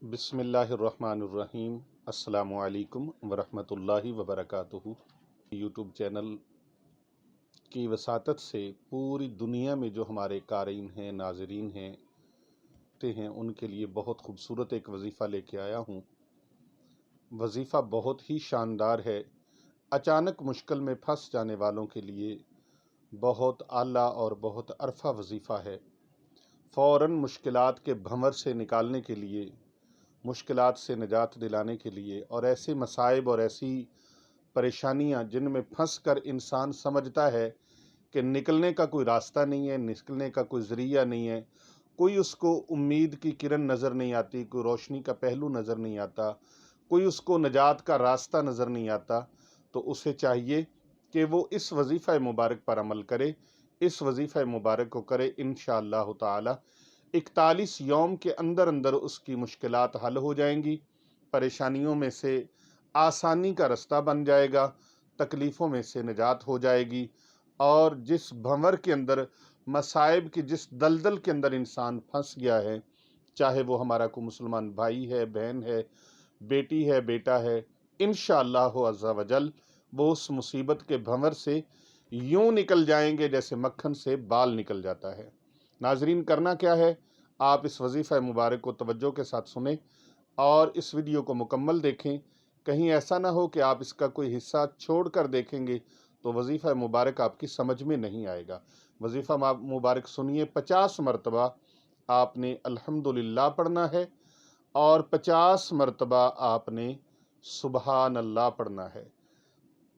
बिस्मिल्लाहिर्रहमानिर्रहीम। अस्सलामु अलैकुम वरहमतुल्लाहि वबरकातुहू। यूट्यूब चैनल की वसातत से पूरी दुनिया में जो हमारे क़ारीन हैं, नाज़रीन हैं, उनके लिए बहुत ख़ूबसूरत एक वज़ीफ़ा लेके आया हूँ। वज़ीफ़ा बहुत ही शानदार है। अचानक मुश्किल में फंस जाने वालों के लिए बहुत आला और बहुत अरफा वज़ीफ़ा है। फ़ौरन मुश्किलात के भंवर से निकालने के लिए, मुश्किलात से निजात दिलाने के लिए, और ऐसे मसाइब और ऐसी परेशानियां जिनमें फंस कर इंसान समझता है कि निकलने का कोई रास्ता नहीं है, निकलने का कोई ज़रिया नहीं है, कोई उसको उम्मीद की किरण नज़र नहीं आती, कोई रोशनी का पहलू नज़र नहीं आता, कोई उसको निजात का रास्ता नज़र नहीं आता, तो उसे चाहिए कि वो इस वज़ीफ़ा मुबारक पर अमल करे। इस वज़ीफ़ा मुबारक को करे, इंशाअल्लाह ताला 41 यौम के अंदर अंदर उसकी मुश्किलात हल हो जाएंगी, परेशानियों में से आसानी का रास्ता बन जाएगा, तकलीफ़ों में से निजात हो जाएगी, और जिस भंवर के अंदर, मसाइब की जिस दलदल के अंदर इंसान फंस गया है, चाहे वो हमारा कोई मुसलमान भाई है, बहन है, बेटी है, बेटा है, इंशाअल्लाह अज़्ज़ा वजल वो उस मुसीबत के भंवर से यूं निकल जाएंगे जैसे मक्खन से बाल निकल जाता है। नाजरीन, करना क्या है, आप इस वज़ीफ़ा मुबारक को तवज्जो के साथ सुने और इस वीडियो को मुकम्मल देखें। कहीं ऐसा ना हो कि आप इसका कोई हिस्सा छोड़ कर देखेंगे तो वज़ीफ़ा मुबारक आपकी समझ में नहीं आएगा। वज़ीफ़ा मुबारक सुनिए। 50 मरतबा आपने अल्हम्दुलिल्लाह पढ़ना है और 50 मरतबा आपने सुबहान अल्लाह पढ़ना है।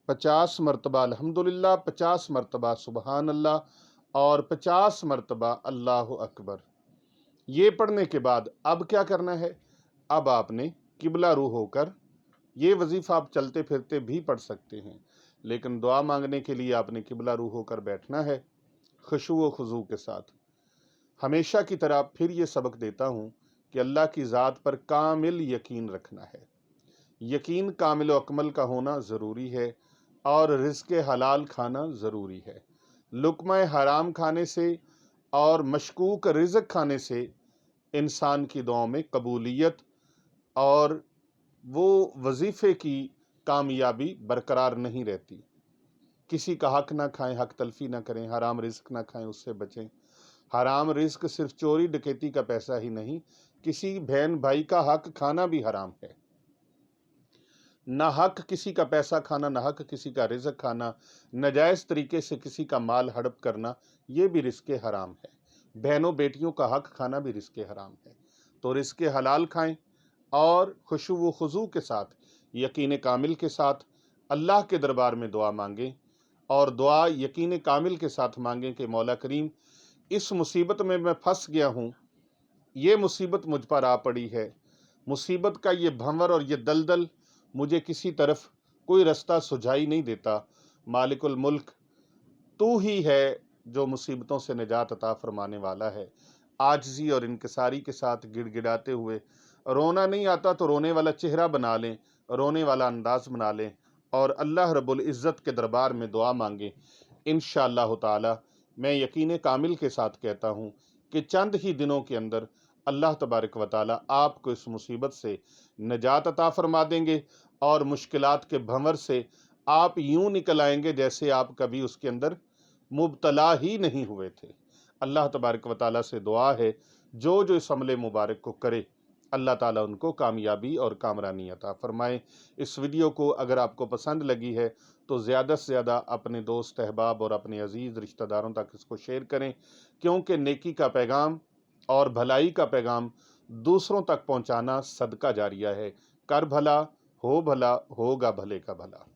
50 मरतबा अल्हम्दुलिल्लाह, 50 मरतबा सुबहान अल्लाह और 50 मरतबा अल्लाहु अकबर। ये पढ़ने के बाद अब क्या करना है, अब आपने किबला रूह होकर, ये वज़ीफ़ा आप चलते फिरते भी पढ़ सकते हैं, लेकिन दुआ मांगने के लिए आपने किबला रूह होकर बैठना है, खुशू व खुजू के साथ। हमेशा की तरह फिर ये सबक देता हूँ कि अल्लाह की ज़ात पर कामिल यकीन रखना है। यकीन कामिल व अकमल का होना ज़रूरी है, और रिज़्क़ हलाल खाना ज़रूरी है। लुक़मा हराम खाने से और मशकूक रिज़्क़ खाने से इंसान की दुआओं में कबूलियत और वो वज़ीफ़े की कामयाबी बरकरार नहीं रहती। किसी का हक ना खाएं, हक तलफ़ी ना करें, हराम रिज़्क़ ना खाएं, उससे बचें। हराम रिज़्क़ सिर्फ चोरी डकैती का पैसा ही नहीं, किसी बहन भाई का हक खाना भी हराम है। ना हक किसी का पैसा खाना, ना हक किसी का रिज़्क़ खाना, नाजायज़ तरीके से किसी का माल हड़प करना, ये भी रिज़्क़ हराम है। बहनों बेटियों का हक खाना भी रिज़्क़ हराम है। तो रिज़्क़ हलाल खाएं और खुशू व खुजू के साथ, यकीन कामिल के साथ अल्लाह के दरबार में दुआ मांगें, और दुआ यकीन कामिल के साथ मांगें कि मौला करीम, इस मुसीबत में मैं फंस गया हूँ, ये मुसीबत मुझ पर आ पड़ी है, मुसीबत का ये भंवर और ये दलदल मुझे किसी तरफ कोई रास्ता सुझाई नहीं देता। मालिकुल मुल्क, तू ही है जो मुसीबतों से निजात अता फरमाने वाला है। आजिज़ी और इनकिसारी के साथ गिड़गिड़ाते हुए, रोना नहीं आता तो रोने वाला चेहरा बना लें, रोने वाला अंदाज बना लें, और अल्लाह रब्बुल इज़्ज़त के दरबार में दुआ मांगें। इंशाअल्लाह ताला मैं यकीन कामिल के साथ कहता हूँ कि चंद ही दिनों के अंदर अल्लाह तबारक व ताला आपको इस मुसीबत से निजात अता फरमा देंगे, और मुश्किलात के भंवर से आप यूं निकल आएंगे जैसे आप कभी उसके अंदर मुब्तला ही नहीं हुए थे। अल्लाह तबारक व ताला से दुआ है, जो जो इस अमल मुबारक को करे, अल्लाह ताला उनको कामयाबी और कामरानी अता फरमाए। इस वीडियो को अगर आपको पसंद लगी है तो ज़्यादा से ज़्यादा अपने दोस्त अहबाब और अपने अजीज़ रिश्तेदारों तक इसको शेयर करें, क्योंकि नेकी का पैगाम और भलाई का पैगाम दूसरों तक पहुंचाना सदका जारिया है। कर भला, हो भला, होगा भले का भला।